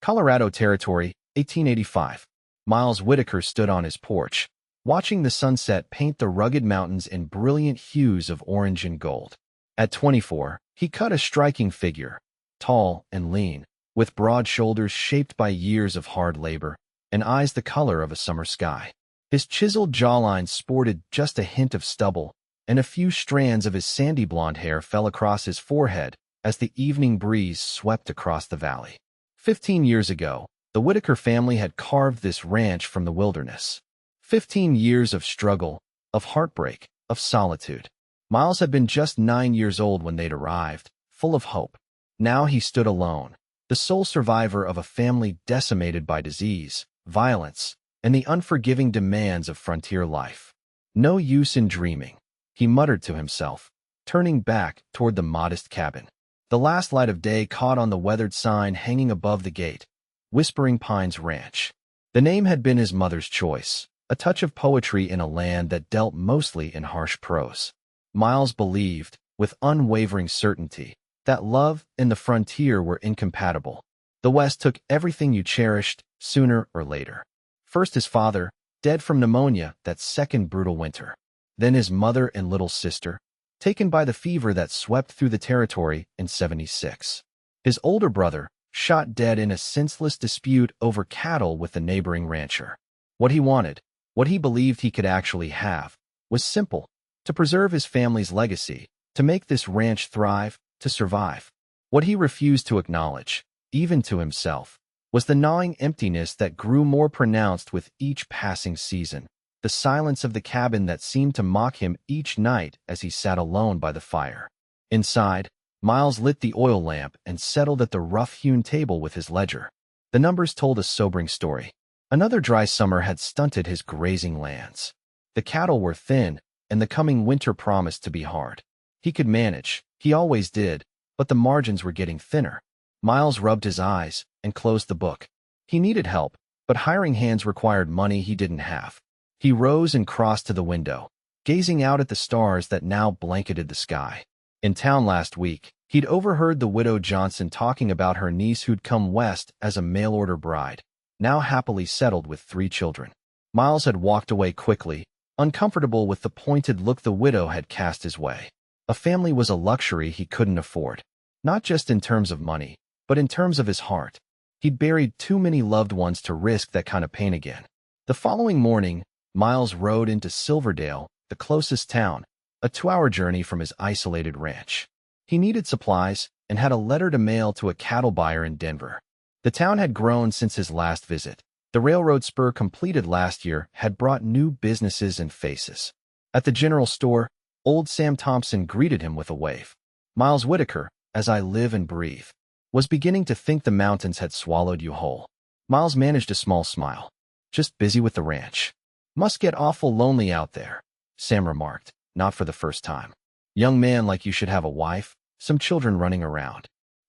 Colorado Territory, 1885. Miles Whitaker stood on his porch, watching the sunset paint the rugged mountains in brilliant hues of orange and gold. At 24, he cut a striking figure, tall and lean, with broad shoulders shaped by years of hard labor, and eyes the color of a summer sky. His chiseled jawline sported just a hint of stubble, and a few strands of his sandy blonde hair fell across his forehead as the evening breeze swept across the valley. 15 years ago, the Whitaker family had carved this ranch from the wilderness. 15 years of struggle, of heartbreak, of solitude. Miles had been just 9 years old when they'd arrived, full of hope. Now he stood alone, the sole survivor of a family decimated by disease, violence, and the unforgiving demands of frontier life. No use in dreaming, he muttered to himself, turning back toward the modest cabin. The last light of day caught on the weathered sign hanging above the gate, Whispering Pines Ranch. The name had been his mother's choice, a touch of poetry in a land that dealt mostly in harsh prose. Miles believed, with unwavering certainty, that love and the frontier were incompatible. The West took everything you cherished, sooner or later. First his father, dead from pneumonia that second brutal winter. Then his mother and little sister, taken by the fever that swept through the territory in '76. His older brother, shot dead in a senseless dispute over cattle with the neighboring rancher. What he wanted, what he believed he could actually have, was simple: to preserve his family's legacy, to make this ranch thrive, to survive. What he refused to acknowledge, even to himself, was the gnawing emptiness that grew more pronounced with each passing season, the silence of the cabin that seemed to mock him each night as he sat alone by the fire. Inside, Miles lit the oil lamp and settled at the rough-hewn table with his ledger. The numbers told a sobering story. Another dry summer had stunted his grazing lands. The cattle were thin, and the coming winter promised to be hard. He could manage, he always did, but the margins were getting thinner. Miles rubbed his eyes and closed the book. He needed help, but hiring hands required money he didn't have. He rose and crossed to the window, gazing out at the stars that now blanketed the sky. In town last week, he'd overheard the widow Johnson talking about her niece who'd come west as a mail-order bride, now happily settled with 3 children. Miles had walked away quickly, uncomfortable with the pointed look the widow had cast his way. A family was a luxury he couldn't afford, not just in terms of money, but in terms of his heart. He'd buried too many loved ones to risk that kind of pain again. The following morning, Miles rode into Silverdale, the closest town, a 2-hour journey from his isolated ranch. He needed supplies and had a letter to mail to a cattle buyer in Denver. The town had grown since his last visit. The railroad spur completed last year had brought new businesses and faces. At the general store, old Sam Thompson greeted him with a wave. Miles Whitaker, as I live and breathe, was beginning to think the mountains had swallowed you whole. Miles managed a small smile. Just busy with the ranch. Must get awful lonely out there, Sam remarked, not for the first time. Young man like you should have a wife, some children running around.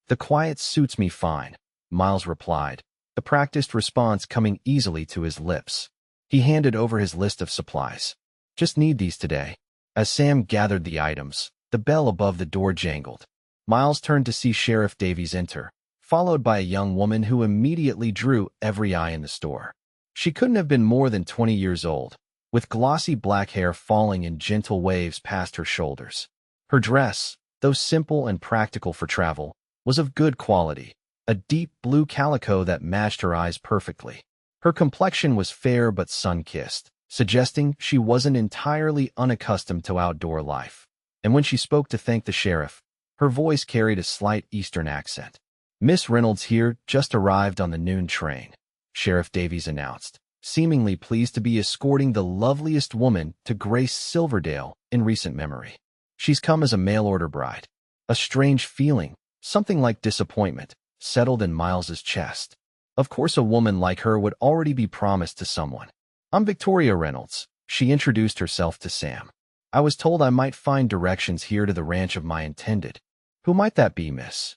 The quiet suits me fine, Miles replied, the practiced response coming easily to his lips. He handed over his list of supplies. Just need these today. As Sam gathered the items, the bell above the door jangled. Miles turned to see Sheriff Davies enter, followed by a young woman who immediately drew every eye in the store. She couldn't have been more than 20 years old, with glossy black hair falling in gentle waves past her shoulders. Her dress, though simple and practical for travel, was of good quality, a deep blue calico that matched her eyes perfectly. Her complexion was fair but sun-kissed, suggesting she wasn't entirely unaccustomed to outdoor life. And when she spoke to thank the sheriff, her voice carried a slight Eastern accent. Miss Reynolds here just arrived on the noon train, Sheriff Davies announced, seemingly pleased to be escorting the loveliest woman to grace Silverdale in recent memory. She's come as a mail-order bride. A strange feeling, something like disappointment, settled in Miles's chest. Of course a woman like her would already be promised to someone. I'm Victoria Reynolds, she introduced herself to Sam. I was told I might find directions here to the ranch of my intended. Who might that be, miss?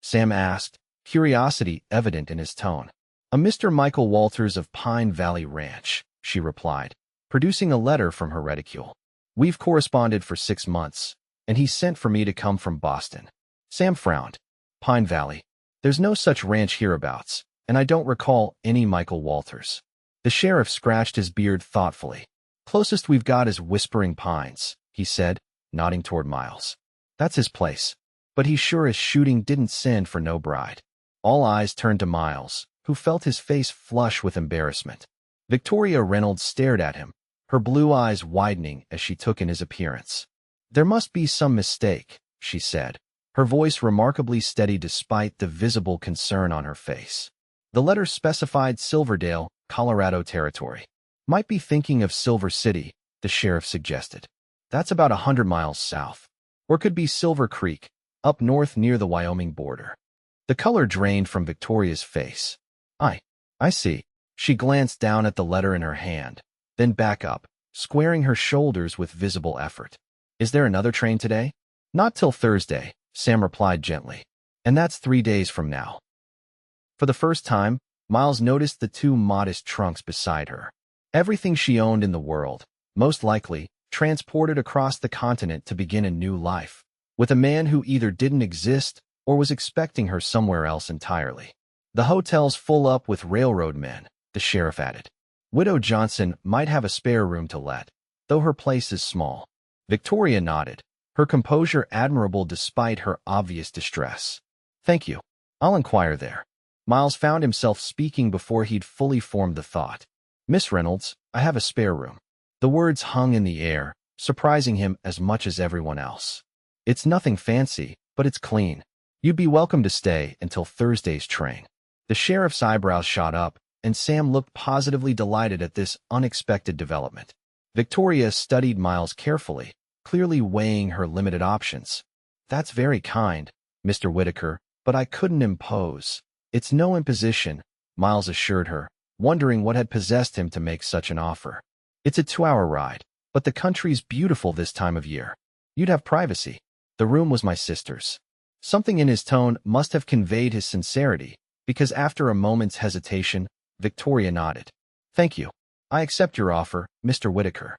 Sam asked, curiosity evident in his tone. A Mr. Michael Walters of Pine Valley Ranch, she replied, producing a letter from her reticule. We've corresponded for 6 months, and he sent for me to come from Boston. Sam frowned. Pine Valley. There's no such ranch hereabouts. and I don't recall any Michael Walters. The sheriff scratched his beard thoughtfully. Closest we've got is Whispering Pines, he said, nodding toward Miles. That's his place. But he sure as shooting didn't send for no bride. All eyes turned to Miles, who felt his face flush with embarrassment. Victoria Reynolds stared at him, her blue eyes widening as she took in his appearance. There must be some mistake, she said, her voice remarkably steady despite the visible concern on her face. The letter specified Silverdale, Colorado territory. Might be thinking of Silver City, the sheriff suggested. That's about 100 miles south. Or could be Silver Creek, up north near the Wyoming border. The color drained from Victoria's face. I see. She glanced down at the letter in her hand, then back up, squaring her shoulders with visible effort. Is there another train today? Not till Thursday, Sam replied gently. And that's 3 days from now. For the first time, Miles noticed the two modest trunks beside her. Everything she owned in the world, most likely, transported across the continent to begin a new life, with a man who either didn't exist or was expecting her somewhere else entirely. The hotel's full up with railroad men, the sheriff added. Widow Johnson might have a spare room to let, though her place is small. Victoria nodded, her composure admirable despite her obvious distress. Thank you. I'll inquire there. Miles found himself speaking before he'd fully formed the thought. Miss Reynolds, I have a spare room. The words hung in the air, surprising him as much as everyone else. It's nothing fancy, but it's clean. You'd be welcome to stay until Thursday's train. The sheriff's eyebrows shot up, and Sam looked positively delighted at this unexpected development. Victoria studied Miles carefully, clearly weighing her limited options. That's very kind, Mr. Whitaker, but I couldn't impose. It's no imposition, Miles assured her, wondering what had possessed him to make such an offer. It's a 2-hour ride, but the country's beautiful this time of year. You'd have privacy. The room was my sister's. Something in his tone must have conveyed his sincerity, because after a moment's hesitation, Victoria nodded. Thank you. I accept your offer, Mr. Whitaker.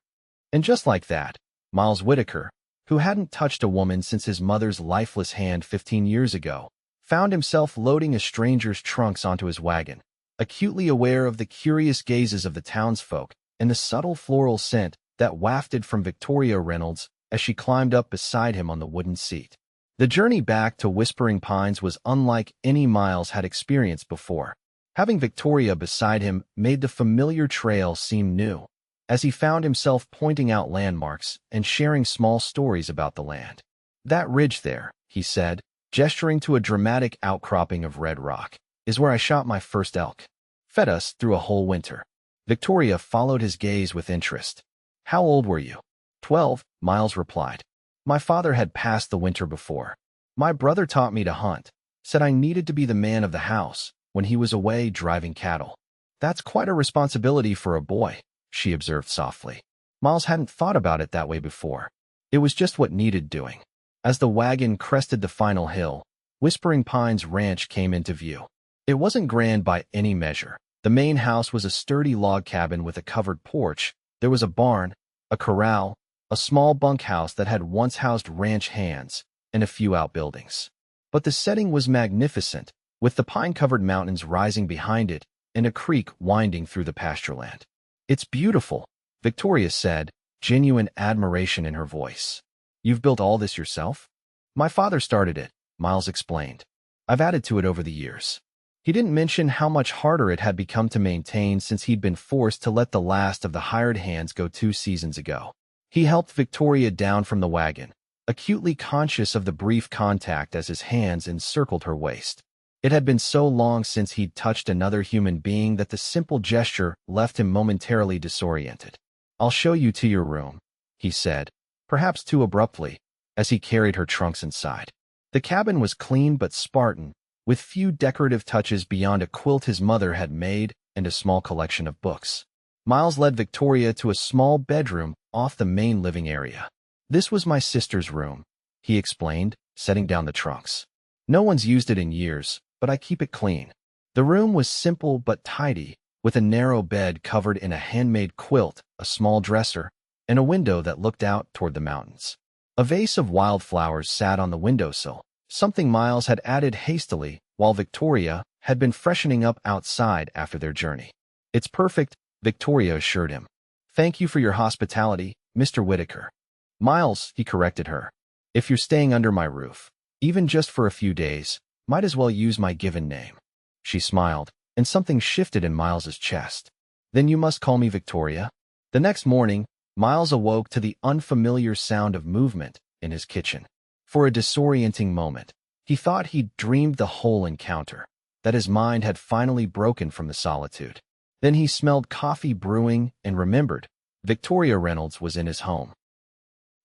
And just like that, Miles Whitaker, who hadn't touched a woman since his mother's lifeless hand 15 years ago, found himself loading a stranger's trunks onto his wagon, acutely aware of the curious gazes of the townsfolk and the subtle floral scent that wafted from Victoria Reynolds as she climbed up beside him on the wooden seat. The journey back to Whispering Pines was unlike any Miles had experienced before. Having Victoria beside him made the familiar trail seem new, as he found himself pointing out landmarks and sharing small stories about the land. That ridge there, he said, gesturing to a dramatic outcropping of red rock, is where I shot my first elk. Fed us through a whole winter. Victoria followed his gaze with interest. How old were you? 12, Miles replied. My father had passed the winter before. My brother taught me to hunt, said I needed to be the man of the house when he was away driving cattle. That's quite a responsibility for a boy, she observed softly. Miles hadn't thought about it that way before. It was just what needed doing. As the wagon crested the final hill, Whispering Pines Ranch came into view. It wasn't grand by any measure. The main house was a sturdy log cabin with a covered porch. There was a barn, a corral, a small bunkhouse that had once housed ranch hands, and a few outbuildings. But the setting was magnificent, with the pine-covered mountains rising behind it and a creek winding through the pastureland. It's beautiful, Victoria said, genuine admiration in her voice. You've built all this yourself? My father started it, Miles explained. I've added to it over the years. He didn't mention how much harder it had become to maintain since he'd been forced to let the last of the hired hands go 2 seasons ago. He helped Victoria down from the wagon, acutely conscious of the brief contact as his hands encircled her waist. It had been so long since he'd touched another human being that the simple gesture left him momentarily disoriented. I'll show you to your room, he said, perhaps too abruptly, as he carried her trunks inside. The cabin was clean but Spartan, with few decorative touches beyond a quilt his mother had made and a small collection of books. Miles led Victoria to a small bedroom off the main living area. This was my sister's room, he explained, setting down the trunks. No one's used it in years, but I keep it clean. The room was simple but tidy, with a narrow bed covered in a handmade quilt, a small dresser, and a window that looked out toward the mountains. A vase of wildflowers sat on the windowsill, something Miles had added hastily while Victoria, had been freshening up outside after their journey. "It's perfect," Victoria assured him. "Thank you for your hospitality, Mr. Whitaker." "Miles," he corrected her. "If you're staying under my roof, even just for a few days, might as well use my given name." She smiled, and something shifted in Miles's chest. "Then you must call me Victoria." The next morning, Miles awoke to the unfamiliar sound of movement in his kitchen. For a disorienting moment, he thought he'd dreamed the whole encounter, that his mind had finally broken from the solitude. Then he smelled coffee brewing and remembered Victoria Reynolds was in his home.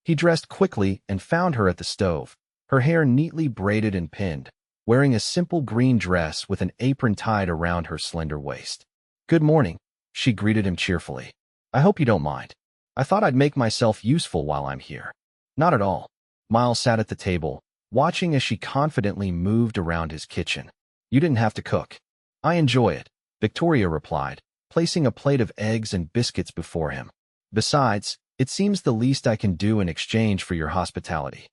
He dressed quickly and found her at the stove, her hair neatly braided and pinned, wearing a simple green dress with an apron tied around her slender waist. "Good morning," she greeted him cheerfully. "I hope you don't mind. I thought I'd make myself useful while I'm here." "Not at all." Miles sat at the table, watching as she confidently moved around his kitchen. "You didn't have to cook." "I enjoy it," Victoria replied, placing a plate of eggs and biscuits before him. "Besides, it seems the least I can do in exchange for your hospitality."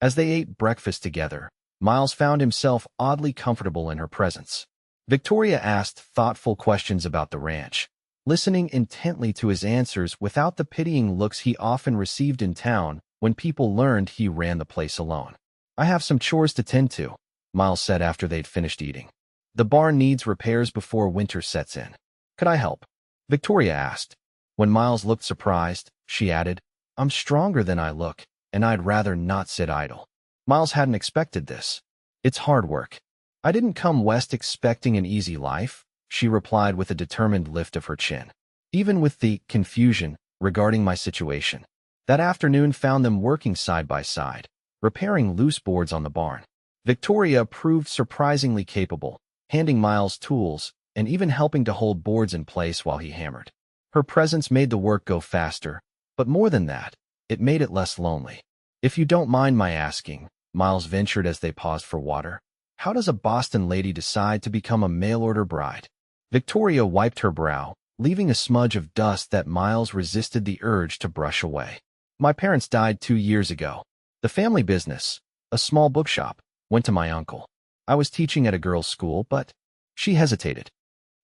As they ate breakfast together, Miles found himself oddly comfortable in her presence. Victoria asked thoughtful questions about the ranch, listening intently to his answers without the pitying looks he often received in town when people learned he ran the place alone. "I have some chores to tend to," Miles said after they'd finished eating. "The barn needs repairs before winter sets in." "Could I help?" Victoria asked. When Miles looked surprised, she added, "I'm stronger than I look, and I'd rather not sit idle." Miles hadn't expected this. "It's hard work. I didn't come west expecting an easy life," she replied with a determined lift of her chin. "Even with the confusion regarding my situation, that afternoon found them working side by side, repairing loose boards on the barn." Victoria proved surprisingly capable, handing Miles tools and even helping to hold boards in place while he hammered. Her presence made the work go faster, but more than that, it made it less lonely. "If you don't mind my asking," Miles ventured as they paused for water, "how does a Boston lady decide to become a mail-order bride?" Victoria wiped her brow, leaving a smudge of dust that Miles resisted the urge to brush away. "My parents died 2 years ago. The family business, a small bookshop, went to my uncle. I was teaching at a girls' school, but—" She hesitated.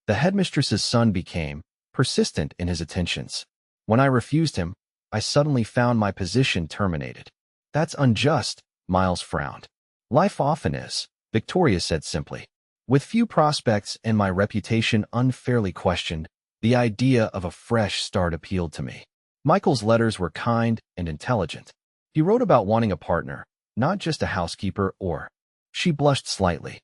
"The headmistress's son became persistent in his attentions. When I refused him, I suddenly found my position terminated." "That's unjust," Miles frowned. "Life often is," Victoria said simply. "With few prospects and my reputation unfairly questioned, the idea of a fresh start appealed to me." Michael's letters were kind and intelligent. He wrote about wanting a partner, not just a housekeeper or— She blushed slightly.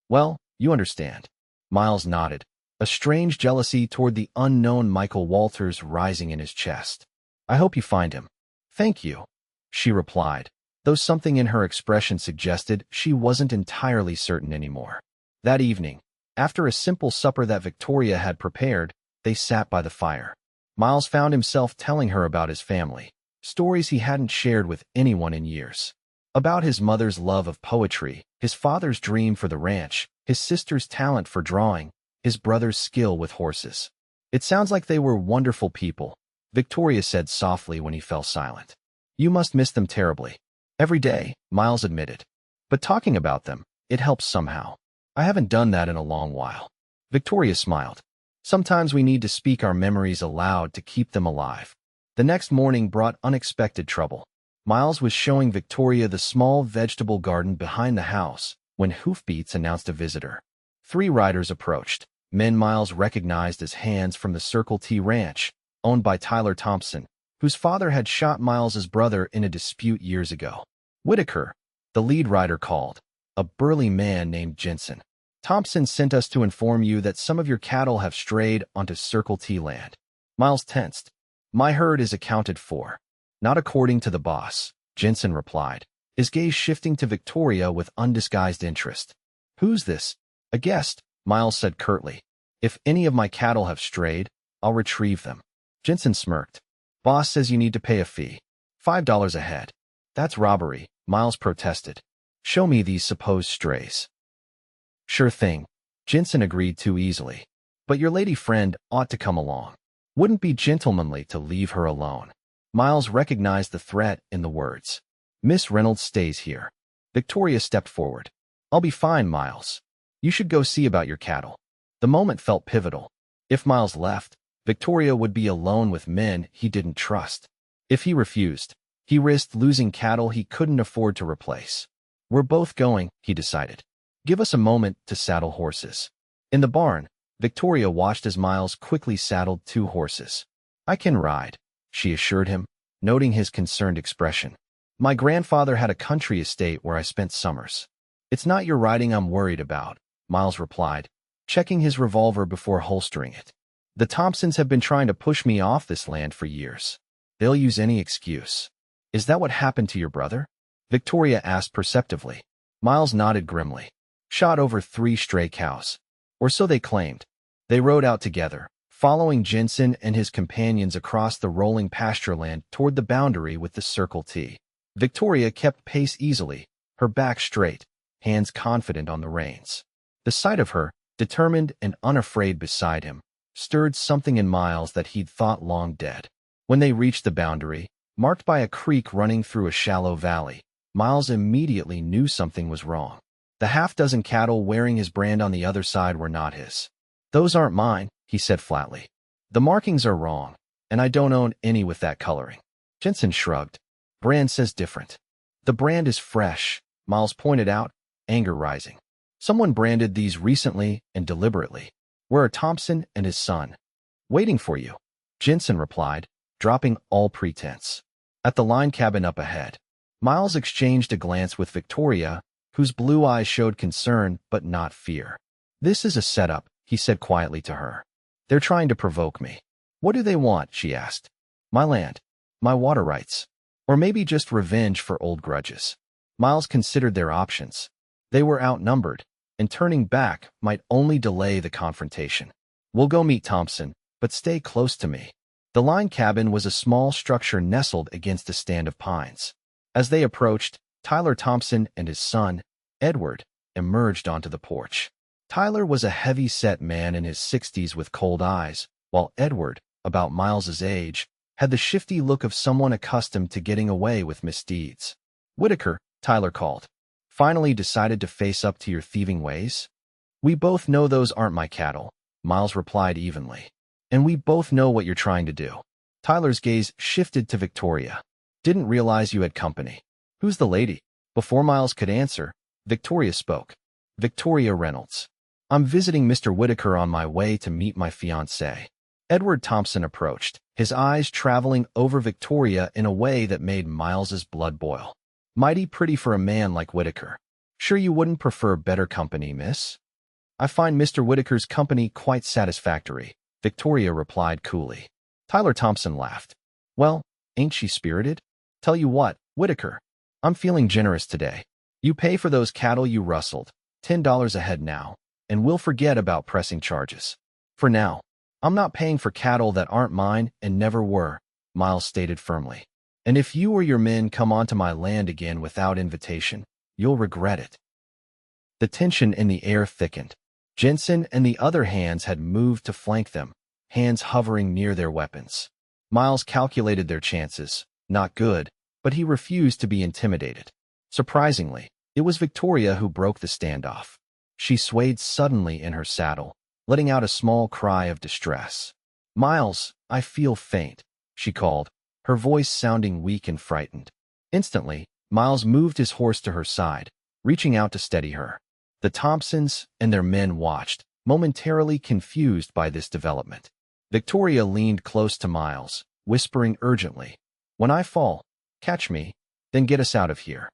"Well, you understand." Miles nodded, a strange jealousy toward the unknown Michael Walters rising in his chest. "I hope you find him." "Thank you," she replied, though something in her expression suggested she wasn't entirely certain anymore. That evening, after a simple supper that Victoria had prepared, they sat by the fire. Miles found himself telling her about his family, stories he hadn't shared with anyone in years. About his mother's love of poetry, his father's dream for the ranch, his sister's talent for drawing, his brother's skill with horses. "It sounds like they were wonderful people," Victoria said softly when he fell silent. "You must miss them terribly." "Every day," Miles admitted. "But talking about them, it helps somehow." "I haven't done that in a long while." Victoria smiled. "Sometimes we need to speak our memories aloud to keep them alive." The next morning brought unexpected trouble. Miles was showing Victoria the small vegetable garden behind the house when hoofbeats announced a visitor. 3 riders approached, men Miles recognized as hands from the Circle T Ranch, owned by Tyler Thompson, whose father had shot Miles's brother in a dispute years ago. "Whitaker," the lead rider called, a burly man named Jensen. "Thompson sent us to inform you that some of your cattle have strayed onto Circle T land." Miles tensed. "My herd is accounted for." "Not according to the boss," Jensen replied, his gaze shifting to Victoria with undisguised interest. "Who's this?" "A guest," Miles said curtly. "If any of my cattle have strayed, I'll retrieve them." Jensen smirked. "Boss says you need to pay a fee. $5 a head." "That's robbery," Miles protested. "Show me these supposed strays." "Sure thing," Jensen agreed too easily. "But your lady friend ought to come along. Wouldn't be gentlemanly to leave her alone." Miles recognized the threat in the words. "Miss Reynolds stays here." Victoria stepped forward. "I'll be fine, Miles." You should go see about your cattle. The moment felt pivotal. If Miles left, Victoria would be alone with men he didn't trust. If he refused, he risked losing cattle he couldn't afford to replace. We're both going, he decided. Give us a moment to saddle horses. In the barn, Victoria watched as Miles quickly saddled 2 horses. I can ride, she assured him, noting his concerned expression. My grandfather had a country estate where I spent summers. It's not your riding I'm worried about, Miles replied, checking his revolver before holstering it. The Thompsons have been trying to push me off this land for years. They'll use any excuse. Is that what happened to your brother? Victoria asked perceptively. Miles nodded grimly. Shot over 3 stray cows. Or so they claimed. They rode out together, following Jensen and his companions across the rolling pasture land toward the boundary with the Circle T. Victoria kept pace easily, her back straight, hands confident on the reins. The sight of her, determined and unafraid beside him, stirred something in Miles that he'd thought long dead. When they reached the boundary, marked by a creek running through a shallow valley, Miles immediately knew something was wrong. The half-dozen cattle wearing his brand on the other side were not his. Those aren't mine, he said flatly. The markings are wrong, and I don't own any with that coloring. Jensen shrugged. Brand says different. The brand is fresh, Miles pointed out, anger rising. Someone branded these recently and deliberately. Where are Thompson and his son? Waiting for you, Jensen replied, dropping all pretense. At the line cabin up ahead, Miles exchanged a glance with Victoria, whose blue eyes showed concern but not fear. This is a setup, he said quietly to her. They're trying to provoke me. What do they want? She asked. My land. My water rights. Or maybe just revenge for old grudges. Miles considered their options. They were outnumbered, and turning back might only delay the confrontation. We'll go meet Thompson, but stay close to me. The line cabin was a small structure nestled against a stand of pines. As they approached, Tyler Thompson and his son, Edward, emerged onto the porch. Tyler was a heavy-set man in his 60s with cold eyes, while Edward, about Miles's age, had the shifty look of someone accustomed to getting away with misdeeds. Whitaker, Tyler called. Finally decided to face up to your thieving ways? We both know those aren't my cattle, Miles replied evenly. And we both know what you're trying to do. Tyler's gaze shifted to Victoria. Didn't realize you had company. Who's the lady? Before Miles could answer, Victoria spoke. Victoria Reynolds. I'm visiting Mr. Whitaker on my way to meet my fiancée. Edward Thompson approached, his eyes traveling over Victoria in a way that made Miles's blood boil. Mighty pretty for a man like Whitaker. Sure you wouldn't prefer better company, miss? I find Mr. Whitaker's company quite satisfactory, Victoria replied coolly. Tyler Thompson laughed. Well, ain't she spirited? Tell you what, Whitaker, I'm feeling generous today. You pay for those cattle you rustled, $10 a head now, and we'll forget about pressing charges. For now, I'm not paying for cattle that aren't mine and never were, Miles stated firmly. And if you or your men come onto my land again without invitation, you'll regret it. The tension in the air thickened. Jensen and the other hands had moved to flank them, hands hovering near their weapons. Miles calculated their chances. Not good, but he refused to be intimidated. Surprisingly, it was Victoria who broke the standoff. She swayed suddenly in her saddle, letting out a small cry of distress. Miles, I feel faint, she called, her voice sounding weak and frightened. Instantly, Miles moved his horse to her side, reaching out to steady her. The Thompsons and their men watched, momentarily confused by this development. Victoria leaned close to Miles, whispering urgently, When I fall, catch me, then get us out of here.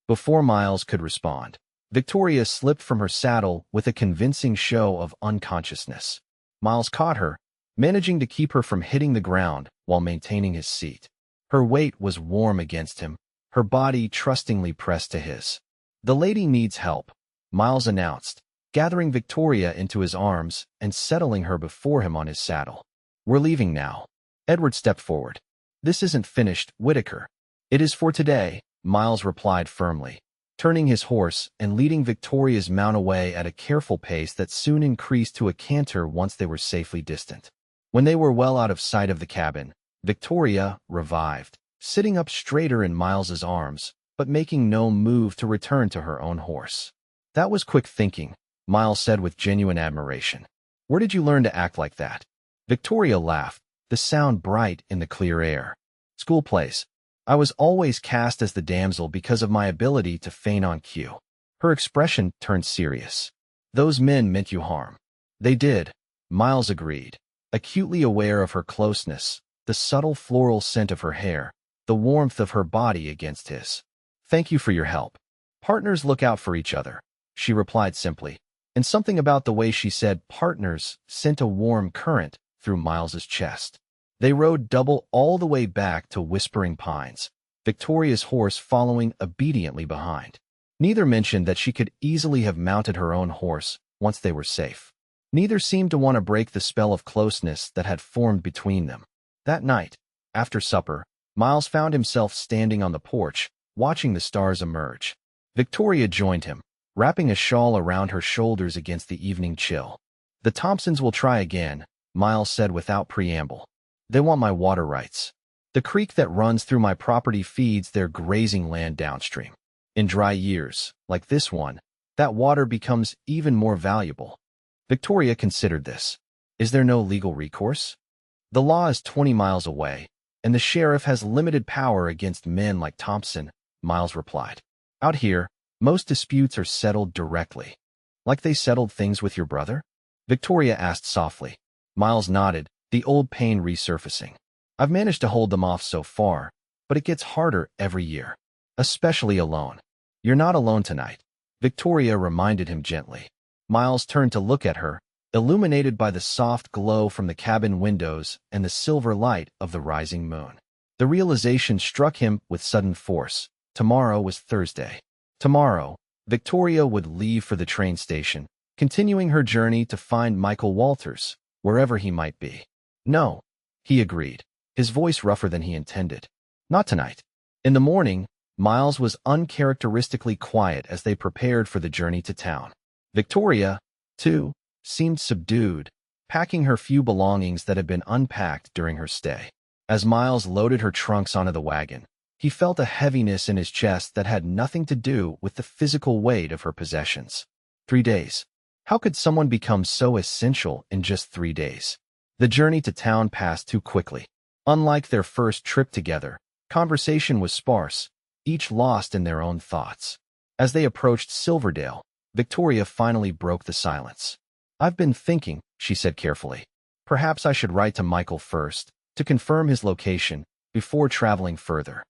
Before Miles could respond, Victoria slipped from her saddle with a convincing show of unconsciousness. Miles caught her, managing to keep her from hitting the ground while maintaining his seat. Her weight was warm against him, her body trustingly pressed to his. The lady needs help, Miles announced, gathering Victoria into his arms and settling her before him on his saddle. We're leaving now. Edward stepped forward. This isn't finished, Whitaker. It is for today, Miles replied firmly, turning his horse and leading Victoria's mount away at a careful pace that soon increased to a canter once they were safely distant. When they were well out of sight of the cabin, Victoria revived, sitting up straighter in Miles's arms, but making no move to return to her own horse. That was quick thinking, Miles said with genuine admiration. Where did you learn to act like that? Victoria laughed, the sound bright in the clear air. School plays. I was always cast as the damsel because of my ability to feign on cue. Her expression turned serious. Those men meant you harm. They did, Miles agreed, acutely aware of her closeness, the subtle floral scent of her hair, the warmth of her body against his. Thank you for your help. Partners look out for each other, she replied simply, and something about the way she said partners sent a warm current through Miles's chest. They rode double all the way back to Whispering Pines, Victoria's horse following obediently behind. Neither mentioned that she could easily have mounted her own horse once they were safe. Neither seemed to want to break the spell of closeness that had formed between them. That night, after supper, Miles found himself standing on the porch, watching the stars emerge. Victoria joined him, wrapping a shawl around her shoulders against the evening chill. The Thompsons will try again, Miles said without preamble. They want my water rights. The creek that runs through my property feeds their grazing land downstream. In dry years, like this one, that water becomes even more valuable. Victoria considered this. Is there no legal recourse? The law is 20 miles away, and the sheriff has limited power against men like Thompson, Miles replied. Out here, most disputes are settled directly. Like they settled things with your brother? Victoria asked softly. Miles nodded, the old pain resurfacing. I've managed to hold them off so far, but it gets harder every year. Especially alone. You're not alone tonight, Victoria reminded him gently. Miles turned to look at her, illuminated by the soft glow from the cabin windows and the silver light of the rising moon. The realization struck him with sudden force. Tomorrow was Thursday. Tomorrow, Victoria would leave for the train station, continuing her journey to find Michael Walters, wherever he might be. No, he agreed, his voice rougher than he intended. Not tonight. In the morning, Miles was uncharacteristically quiet as they prepared for the journey to town. Victoria, too, seemed subdued, packing her few belongings that had been unpacked during her stay. As Miles loaded her trunks onto the wagon, he felt a heaviness in his chest that had nothing to do with the physical weight of her possessions. 3 days. How could someone become so essential in just 3 days? The journey to town passed too quickly. Unlike their first trip together, conversation was sparse, each lost in their own thoughts. As they approached Silverdale, Victoria finally broke the silence. I've been thinking, she said carefully. Perhaps I should write to Michael first, to confirm his location, before traveling further.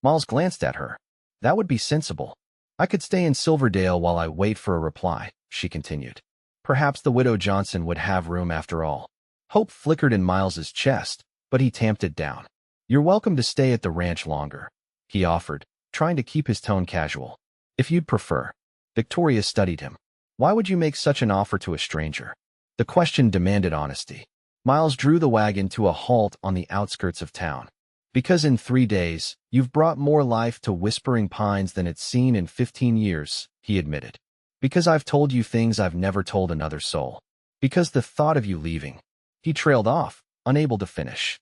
Miles glanced at her. That would be sensible. I could stay in Silverdale while I wait for a reply, she continued. Perhaps the widow Johnson would have room after all. Hope flickered in Miles's chest, but he tamped it down. You're welcome to stay at the ranch longer, he offered, trying to keep his tone casual. If you'd prefer. Victoria studied him. Why would you make such an offer to a stranger? The question demanded honesty. Miles drew the wagon to a halt on the outskirts of town. Because in 3 days, you've brought more life to Whispering Pines than it's seen in 15 years, he admitted. Because I've told you things I've never told another soul. Because the thought of you leaving. He trailed off, unable to finish.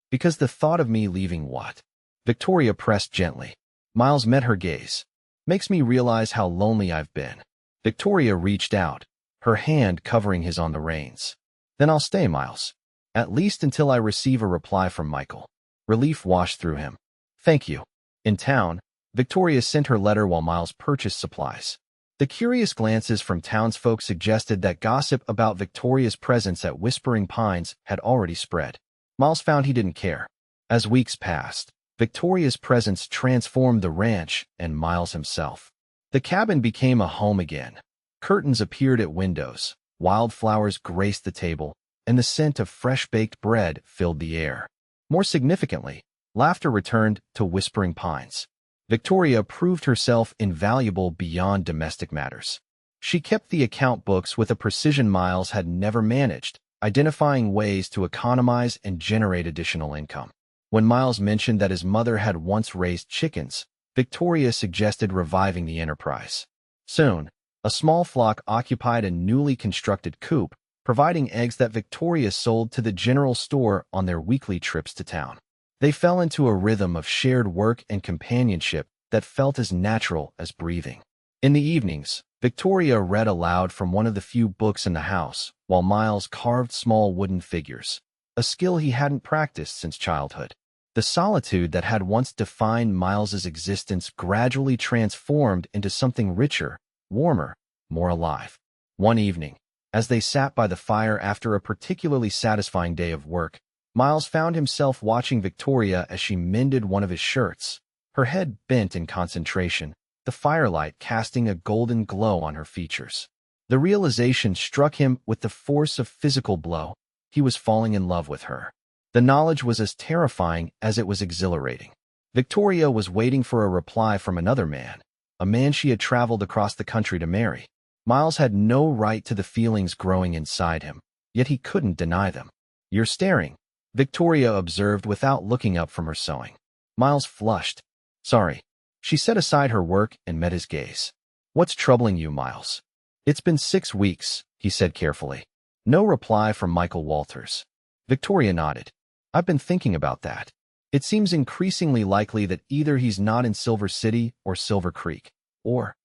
Because the thought of me leaving what? Victoria pressed gently. Miles met her gaze. Makes me realize how lonely I've been. Victoria reached out, her hand covering his on the reins. Then I'll stay, Miles. At least until I receive a reply from Michael. Relief washed through him. Thank you. In town, Victoria sent her letter while Miles purchased supplies. The curious glances from townsfolk suggested that gossip about Victoria's presence at Whispering Pines had already spread. Miles found he didn't care. As weeks passed, Victoria's presence transformed the ranch and Miles himself. The cabin became a home again. Curtains appeared at windows, wildflowers graced the table, and the scent of fresh-baked bread filled the air. More significantly, laughter returned to Whispering Pines. Victoria proved herself invaluable beyond domestic matters. She kept the account books with a precision Miles had never managed, identifying ways to economize and generate additional income. When Miles mentioned that his mother had once raised chickens, Victoria suggested reviving the enterprise. Soon, a small flock occupied a newly constructed coop, providing eggs that Victoria sold to the general store on their weekly trips to town. They fell into a rhythm of shared work and companionship that felt as natural as breathing. In the evenings, Victoria read aloud from one of the few books in the house, while Miles carved small wooden figures, a skill he hadn't practiced since childhood. The solitude that had once defined Miles's existence gradually transformed into something richer, warmer, more alive. One evening, as they sat by the fire after a particularly satisfying day of work, Miles found himself watching Victoria as she mended one of his shirts, her head bent in concentration, the firelight casting a golden glow on her features. The realization struck him with the force of physical blow. He was falling in love with her. The knowledge was as terrifying as it was exhilarating. Victoria was waiting for a reply from another man, a man she had traveled across the country to marry. Miles had no right to the feelings growing inside him, yet he couldn't deny them. "You're staring," Victoria observed without looking up from her sewing. Miles flushed. "Sorry." She set aside her work and met his gaze. "What's troubling you, Miles?" "It's been 6 weeks," he said carefully. No reply from Michael Walters. Victoria nodded. "I've been thinking about that. It seems increasingly likely that either he's not in Silver City or Silver Creek, or,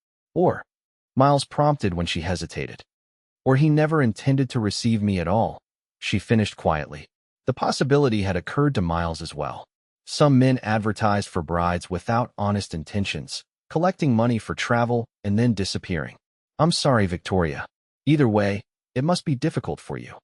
Miles prompted when she hesitated. "Or he never intended to receive me at all," she finished quietly. The possibility had occurred to Miles as well. Some men advertised for brides without honest intentions, collecting money for travel and then disappearing. "I'm sorry, Victoria. Either way, it must be difficult for you."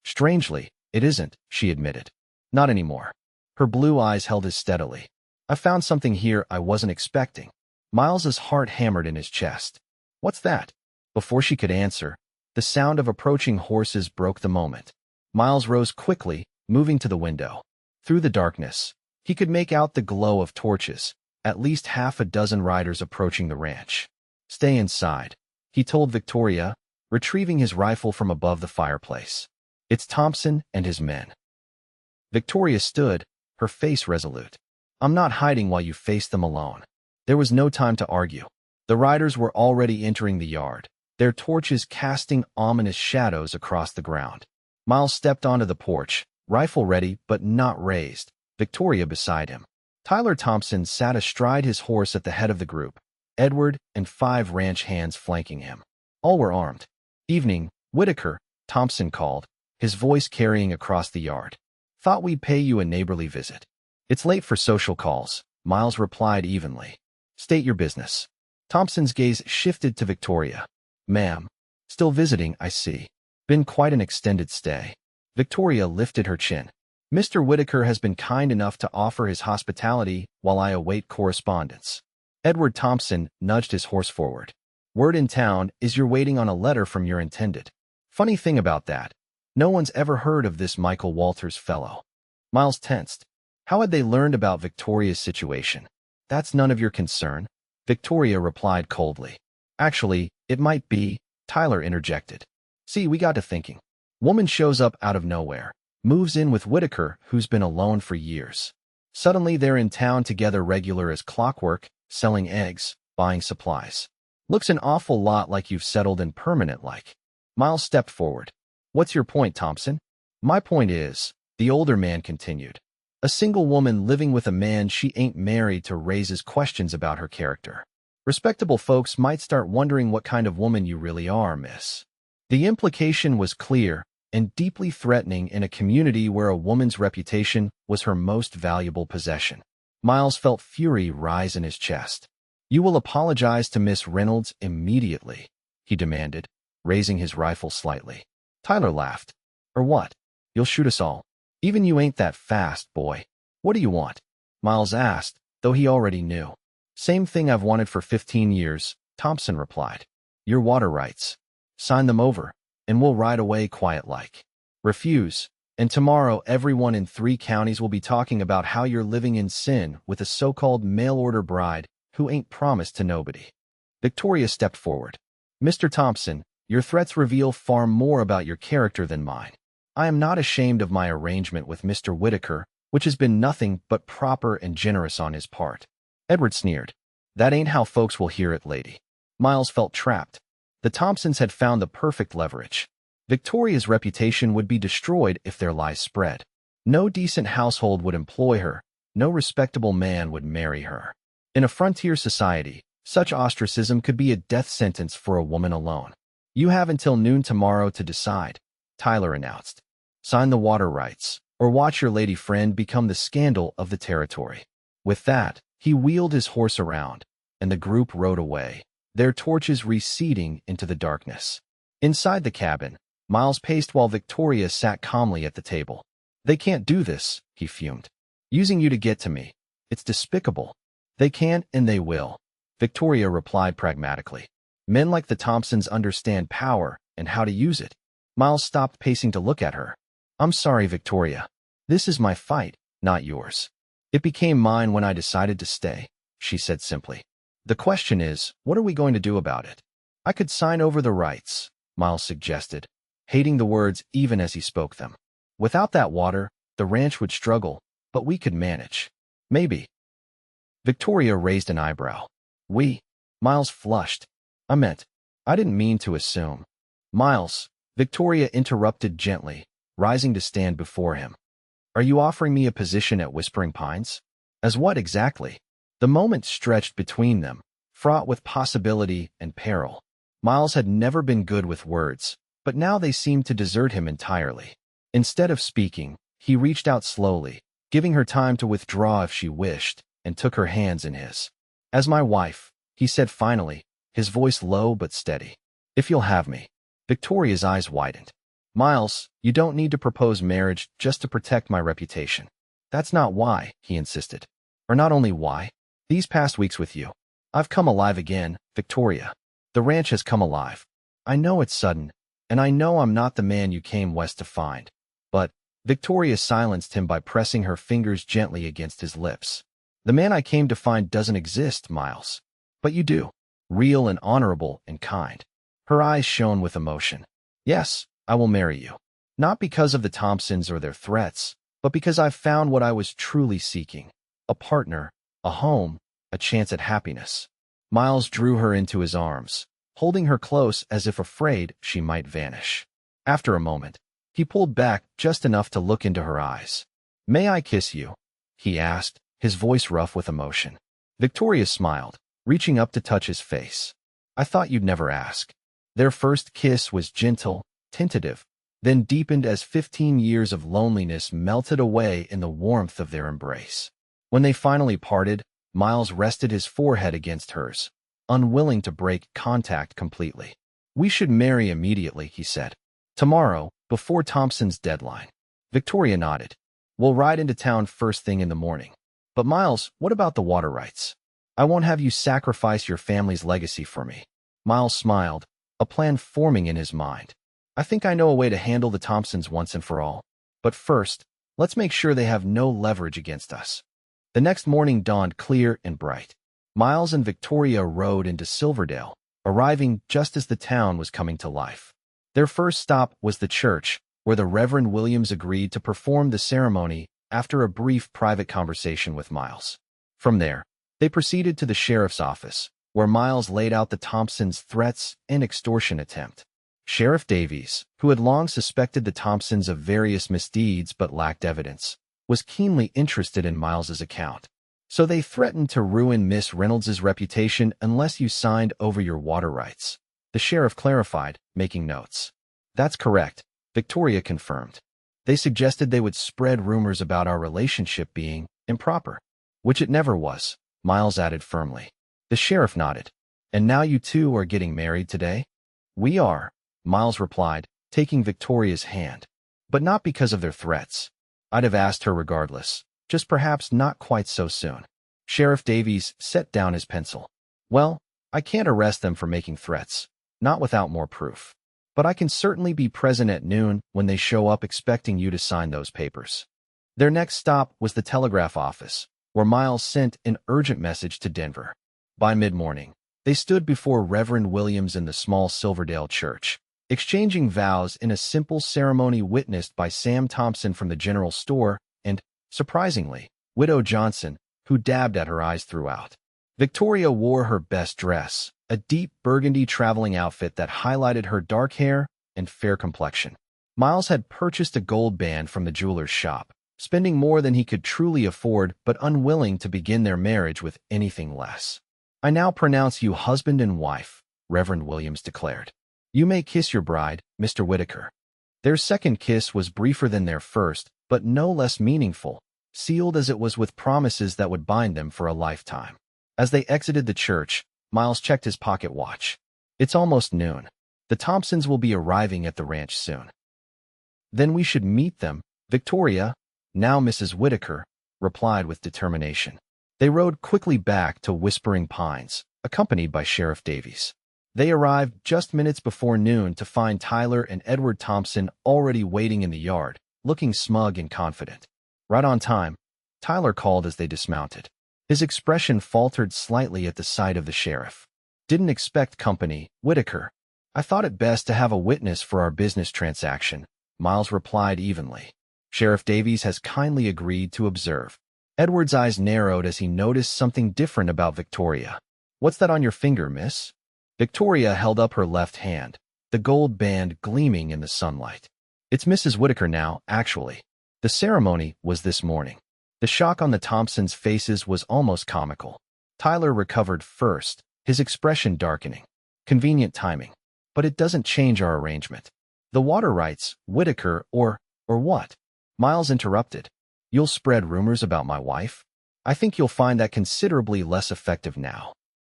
"Strangely, it isn't," she admitted. "Not anymore." Her blue eyes held his steadily. "I found something here I wasn't expecting." Miles's heart hammered in his chest. "What's that?" Before she could answer, the sound of approaching horses broke the moment. Miles rose quickly, moving to the window. Through the darkness, he could make out the glow of torches, at least half a dozen riders approaching the ranch. "Stay inside," he told Victoria, retrieving his rifle from above the fireplace. "It's Thompson and his men." Victoria stood, her face resolute. "I'm not hiding while you face them alone." There was no time to argue. The riders were already entering the yard, their torches casting ominous shadows across the ground. Miles stepped onto the porch, rifle ready but not raised, Victoria beside him. Tyler Thompson sat astride his horse at the head of the group, Edward and 5 ranch hands flanking him. All were armed. "Evening, Whitaker," Thompson called, his voice carrying across the yard. "Thought we'd pay you a neighborly visit." "It's late for social calls," Miles replied evenly. "State your business." Thompson's gaze shifted to Victoria. "Ma'am, still visiting, I see. Been quite an extended stay." Victoria lifted her chin. "Mr. Whitaker has been kind enough to offer his hospitality while I await correspondence." Edward Thompson nudged his horse forward. "Word in town is you're waiting on a letter from your intended. Funny thing about that, no one's ever heard of this Michael Walters fellow." Miles tensed. How had they learned about Victoria's situation? "That's none of your concern," Victoria replied coldly. "Actually, it might be," Tyler interjected. "See, we got to thinking. Woman shows up out of nowhere, moves in with Whitaker, who's been alone for years. Suddenly they're in town together regular as clockwork, selling eggs, buying supplies. Looks an awful lot like you've settled in permanent like." Miles stepped forward. "What's your point, Thompson?" "My point is," the older man continued, "a single woman living with a man she ain't married to raises questions about her character. Respectable folks might start wondering what kind of woman you really are, miss." The implication was clear and deeply threatening in a community where a woman's reputation was her most valuable possession. Miles felt fury rise in his chest. "You will apologize to Miss Reynolds immediately," he demanded, raising his rifle slightly. Tyler laughed. "Or what? You'll shoot us all. Even you ain't that fast, boy." "What do you want?" Miles asked, though he already knew. "Same thing I've wanted for 15 years, Thompson replied. "Your water rights. Sign them over, and we'll ride away quiet-like. Refuse, and tomorrow everyone in 3 counties will be talking about how you're living in sin with a so-called mail-order bride who ain't promised to nobody." Victoria stepped forward. "Mr. Thompson, your threats reveal far more about your character than mine. I am not ashamed of my arrangement with Mr. Whitaker, which has been nothing but proper and generous on his part." Edward sneered. "That ain't how folks will hear it, lady." Miles felt trapped. The Thompsons had found the perfect leverage. Victoria's reputation would be destroyed if their lies spread. No decent household would employ her, no respectable man would marry her. In a frontier society, Such ostracism could be a death sentence for a woman alone. You have until noon tomorrow to decide, Tyler announced. Sign the water rights, or watch your lady friend become the scandal of the territory. With that, he wheeled his horse around, and the group rode away, their torches receding into the darkness. Inside the cabin, Miles paced while Victoria sat calmly at the table. They can't do this, he fumed. Using you to get to me. It's despicable. They can and they will, Victoria replied pragmatically. Men like the Thompsons understand power and how to use it. Miles stopped pacing to look at her. I'm sorry, Victoria. This is my fight, not yours. It became mine when I decided to stay, she said simply. The question is, what are we going to do about it? I could sign over the rights, Miles suggested, hating the words even as he spoke them. Without that water, the ranch would struggle, but we could manage. Maybe. Victoria raised an eyebrow. We? Miles flushed. I didn't mean to assume. Miles, Victoria interrupted gently, rising to stand before him. Are you offering me a position at Whispering Pines? As what exactly? The moment stretched between them, fraught with possibility and peril. Miles had never been good with words, but now they seemed to desert him entirely. Instead of speaking, he reached out slowly, giving her time to withdraw if she wished, and took her hands in his. As my wife, he said finally, his voice low but steady. If you'll have me. Victoria's eyes widened. Miles, you don't need to propose marriage just to protect my reputation. That's not why, he insisted. Or not only why. These past weeks with you, I've come alive again, Victoria. The ranch has come alive. I know it's sudden, and I know I'm not the man you came west to find. But Victoria silenced him by pressing her fingers gently against his lips. The man I came to find doesn't exist, Miles. But you do. Real and honorable and kind. Her eyes shone with emotion. Yes, I will marry you. Not because of the Thompsons or their threats, but because I've found what I was truly seeking. A partner, a home, a chance at happiness. Miles drew her into his arms, holding her close as if afraid she might vanish. After a moment, he pulled back just enough to look into her eyes. May I kiss you? He asked, his voice rough with emotion. Victoria smiled, reaching up to touch his face. I thought you'd never ask. Their first kiss was gentle, tentative, then deepened as 15 years of loneliness melted away in the warmth of their embrace. When they finally parted, Miles rested his forehead against hers, unwilling to break contact completely. We should marry immediately, he said. Tomorrow, before Thompson's deadline. Victoria nodded. We'll ride into town first thing in the morning. But Miles, what about the water rights? I won't have you sacrifice your family's legacy for me. Miles smiled, a plan forming in his mind. I think I know a way to handle the Thompsons once and for all. But first, let's make sure they have no leverage against us. The next morning dawned clear and bright. Miles and Victoria rode into Silverdale, arriving just as the town was coming to life. Their first stop was the church, where the Reverend Williams agreed to perform the ceremony after a brief private conversation with Miles. From there, they proceeded to the sheriff's office, where Miles laid out the Thompsons' threats and extortion attempt. Sheriff Davies, who had long suspected the Thompsons of various misdeeds but lacked evidence, was keenly interested in Miles's account. So they threatened to ruin Miss Reynolds's reputation unless you signed over your water rights. The sheriff clarified, making notes. That's correct, Victoria confirmed. They suggested they would spread rumors about our relationship being improper, which it never was, Miles added firmly. The sheriff nodded. And now you two are getting married today? We are, Miles replied, taking Victoria's hand. But not because of their threats. I'd have asked her regardless, just perhaps not quite so soon. Sheriff Davies set down his pencil. Well, I can't arrest them for making threats, not without more proof. But I can certainly be present at noon when they show up expecting you to sign those papers. Their next stop was the telegraph office, where Miles sent an urgent message to Denver. By mid-morning, they stood before Reverend Williams in the small Silverdale church, exchanging vows in a simple ceremony witnessed by Sam Thompson from the general store and, surprisingly, Widow Johnson, who dabbed at her eyes throughout. Victoria wore her best dress, a deep burgundy traveling outfit that highlighted her dark hair and fair complexion. Miles had purchased a gold band from the jeweler's shop, spending more than he could truly afford but unwilling to begin their marriage with anything less. I now pronounce you husband and wife, Reverend Williams declared. You may kiss your bride, Mr. Whitaker. Their second kiss was briefer than their first, but no less meaningful, sealed as it was with promises that would bind them for a lifetime. As they exited the church, Miles checked his pocket watch. It's almost noon. The Thompsons will be arriving at the ranch soon. Then we should meet them, Victoria, now Mrs. Whitaker, replied with determination. They rode quickly back to Whispering Pines, accompanied by Sheriff Davies. They arrived just minutes before noon to find Tyler and Edward Thompson already waiting in the yard, looking smug and confident. Right on time, Tyler called as they dismounted. His expression faltered slightly at the sight of the sheriff. Didn't expect company, Whitaker. I thought it best to have a witness for our business transaction, Miles replied evenly. Sheriff Davies has kindly agreed to observe. Edward's eyes narrowed as he noticed something different about Victoria. What's that on your finger, miss? Victoria held up her left hand, the gold band gleaming in the sunlight. It's Mrs. Whitaker now, actually. The ceremony was this morning. The shock on the Thompsons' faces was almost comical. Tyler recovered first, his expression darkening. Convenient timing. But it doesn't change our arrangement. The water rights, Whitaker, or what? Miles interrupted. You'll spread rumors about my wife? I think you'll find that considerably less effective now.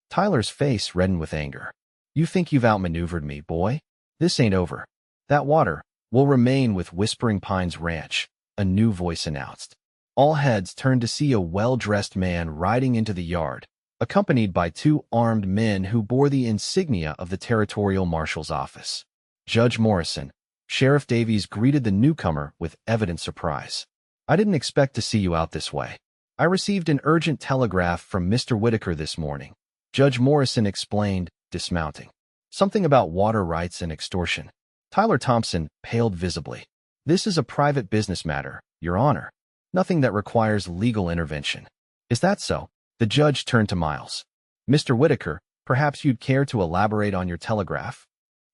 Tyler's face reddened with anger. You think you've outmaneuvered me, boy? This ain't over. That water will remain with Whispering Pines Ranch, a new voice announced. All heads turned to see a well-dressed man riding into the yard, accompanied by two armed men who bore the insignia of the Territorial Marshal's office. Judge Morrison, Sheriff Davies greeted the newcomer with evident surprise. I didn't expect to see you out this way. I received an urgent telegraph from Mr. Whitaker this morning, Judge Morrison explained, dismounting. Something about water rights and extortion. Tyler Thompson paled visibly. This is a private business matter, Your Honor. Nothing that requires legal intervention. Is that so? The judge turned to Miles. Mr. Whitaker, perhaps you'd care to elaborate on your telegraph?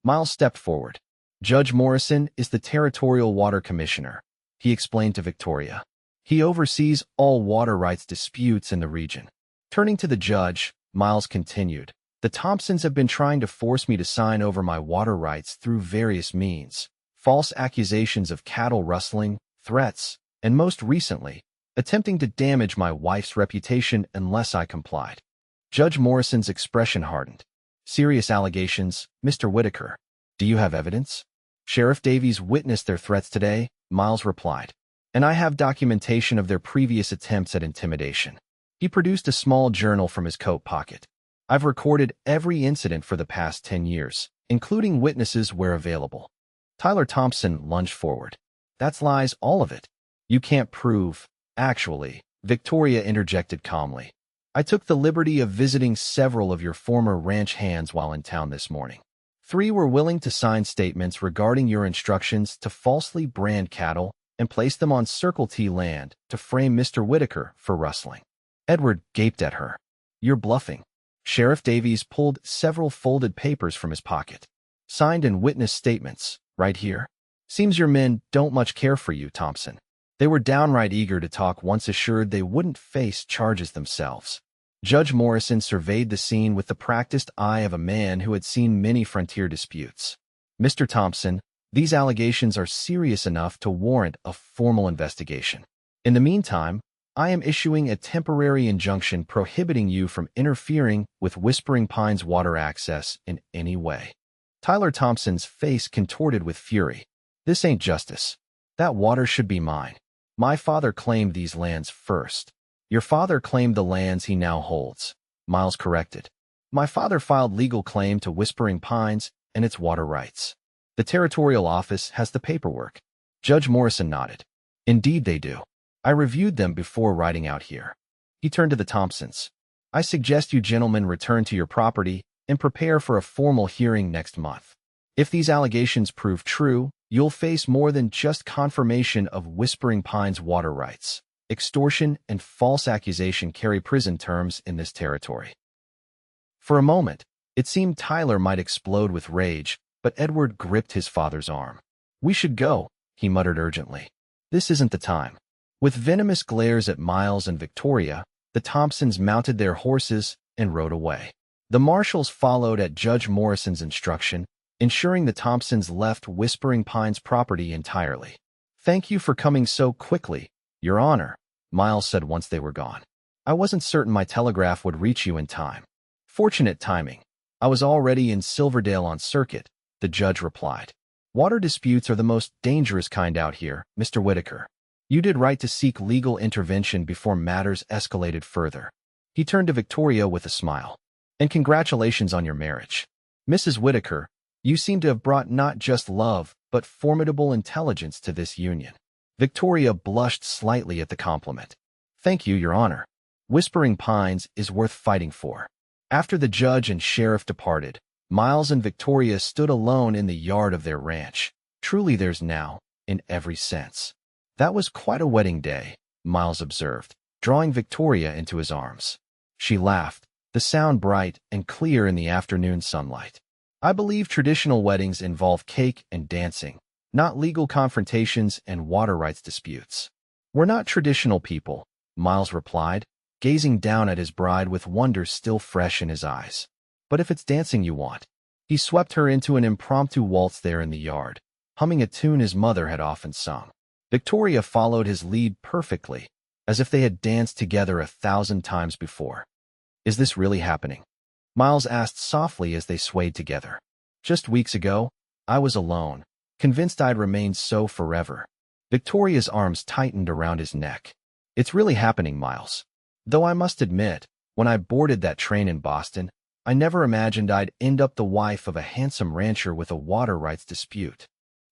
Miles stepped forward. Judge Morrison is the Territorial Water Commissioner, he explained to Victoria. He oversees all water rights disputes in the region. Turning to the judge, Miles continued. The Thompsons have been trying to force me to sign over my water rights through various means. False accusations of cattle rustling, threats, and most recently, attempting to damage my wife's reputation unless I complied. Judge Morrison's expression hardened. Serious allegations, Mr. Whitaker. Do you have evidence? Sheriff Davies witnessed their threats today, Miles replied. And I have documentation of their previous attempts at intimidation. He produced a small journal from his coat pocket. I've recorded every incident for the past 10 years, including witnesses where available. Tyler Thompson lunged forward. That's lies, all of it. You can't prove. Actually, Victoria interjected calmly. I took the liberty of visiting several of your former ranch hands while in town this morning. 3 were willing to sign statements regarding your instructions to falsely brand cattle and place them on Circle T land to frame Mr. Whitaker for rustling. Edward gaped at her. You're bluffing. Sheriff Davies pulled several folded papers from his pocket. Signed and witnessed statements, right here. Seems your men don't much care for you, Thompson. They were downright eager to talk once assured they wouldn't face charges themselves. Judge Morrison surveyed the scene with the practiced eye of a man who had seen many frontier disputes. Mr. Thompson, these allegations are serious enough to warrant a formal investigation. In the meantime, I am issuing a temporary injunction prohibiting you from interfering with Whispering Pines water access in any way. Tyler Thompson's face contorted with fury. This ain't justice. That water should be mine. My father claimed these lands first. Your father claimed the lands he now holds, Miles corrected. My father filed legal claim to Whispering Pines and its water rights. The Territorial Office has the paperwork. Judge Morrison nodded. Indeed they do. I reviewed them before riding out here. He turned to the Thompsons. I suggest you gentlemen return to your property and prepare for a formal hearing next month. If these allegations prove true, you'll face more than just confirmation of Whispering Pines water rights. Extortion and false accusation carry prison terms in this territory. For a moment, it seemed Tyler might explode with rage, but Edward gripped his father's arm. We should go, he muttered urgently. This isn't the time. With venomous glares at Miles and Victoria, the Thompsons mounted their horses and rode away. The marshals followed at Judge Morrison's instruction, ensuring the Thompsons left Whispering Pines property entirely. "Thank you for coming so quickly, Your Honor," Miles said once they were gone. "I wasn't certain my telegraph would reach you in time." "Fortunate timing. I was already in Silverdale on circuit," the judge replied. "Water disputes are the most dangerous kind out here, Mr. Whitaker. You did right to seek legal intervention before matters escalated further." He turned to Victoria with a smile. "And congratulations on your marriage. Mrs. Whitaker, you seem to have brought not just love, but formidable intelligence to this union." Victoria blushed slightly at the compliment. "Thank you, Your Honor. Whispering Pines is worth fighting for." After the judge and sheriff departed, Miles and Victoria stood alone in the yard of their ranch. Truly theirs now, in every sense. "That was quite a wedding day," Miles observed, drawing Victoria into his arms. She laughed, the sound bright and clear in the afternoon sunlight. "I believe traditional weddings involve cake and dancing, not legal confrontations and water rights disputes." "We're not traditional people," Miles replied, gazing down at his bride with wonder still fresh in his eyes. "But if it's dancing you want." He swept her into an impromptu waltz there in the yard, humming a tune his mother had often sung. Victoria followed his lead perfectly, as if they had danced together 1,000 times before. "Is this really happening?" Miles asked softly as they swayed together. "Just weeks ago, I was alone, convinced I'd remain so forever." Victoria's arms tightened around his neck. "It's really happening, Miles. Though I must admit, when I boarded that train in Boston, I never imagined I'd end up the wife of a handsome rancher with a water rights dispute."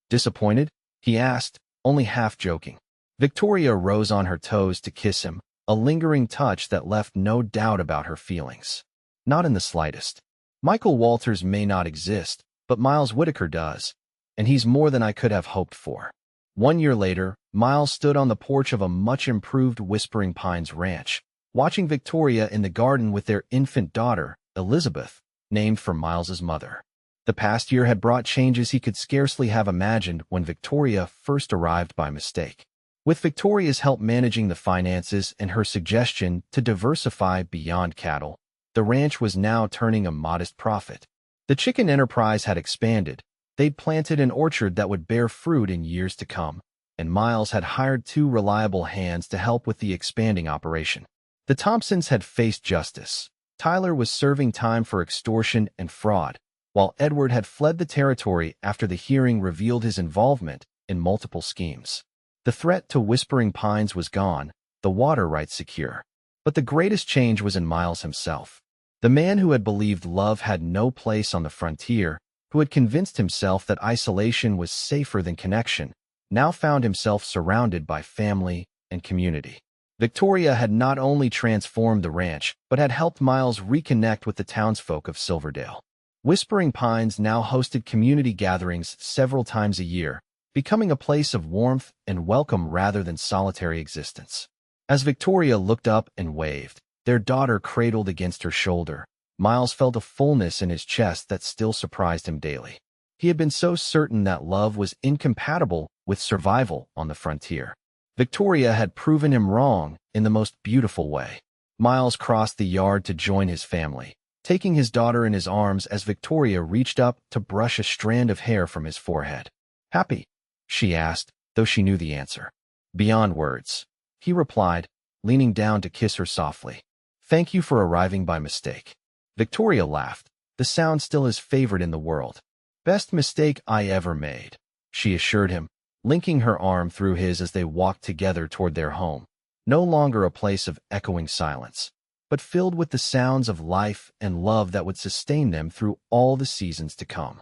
"Disappointed?" he asked, only half joking. Victoria rose on her toes to kiss him, a lingering touch that left no doubt about her feelings. "Not in the slightest. Michael Walters may not exist, but Miles Whitaker does, and he's more than I could have hoped for." 1 year later, Miles stood on the porch of a much-improved Whispering Pines ranch, watching Victoria in the garden with their infant daughter, Elizabeth, named for Miles's mother. The past year had brought changes he could scarcely have imagined when Victoria first arrived by mistake. With Victoria's help managing the finances and her suggestion to diversify beyond cattle, the ranch was now turning a modest profit. The chicken enterprise had expanded. They'd planted an orchard that would bear fruit in years to come, and Miles had hired 2 reliable hands to help with the expanding operation. The Thompsons had faced justice. Tyler was serving time for extortion and fraud, while Edward had fled the territory after the hearing revealed his involvement in multiple schemes. The threat to Whispering Pines was gone, the water rights secure. But the greatest change was in Miles himself. The man who had believed love had no place on the frontier, who had convinced himself that isolation was safer than connection, now found himself surrounded by family and community. Victoria had not only transformed the ranch, but had helped Miles reconnect with the townsfolk of Silverdale. Whispering Pines now hosted community gatherings several times a year, becoming a place of warmth and welcome rather than solitary existence. As Victoria looked up and waved, their daughter cradled against her shoulder, Miles felt a fullness in his chest that still surprised him daily. He had been so certain that love was incompatible with survival on the frontier. Victoria had proven him wrong in the most beautiful way. Miles crossed the yard to join his family, taking his daughter in his arms as Victoria reached up to brush a strand of hair from his forehead. "Happy?" she asked, though she knew the answer. "Beyond words," he replied, leaning down to kiss her softly. "Thank you for arriving by mistake." Victoria laughed, the sound still his favorite in the world. "Best mistake I ever made," she assured him, linking her arm through his as they walked together toward their home, no longer a place of echoing silence, but filled with the sounds of life and love that would sustain them through all the seasons to come.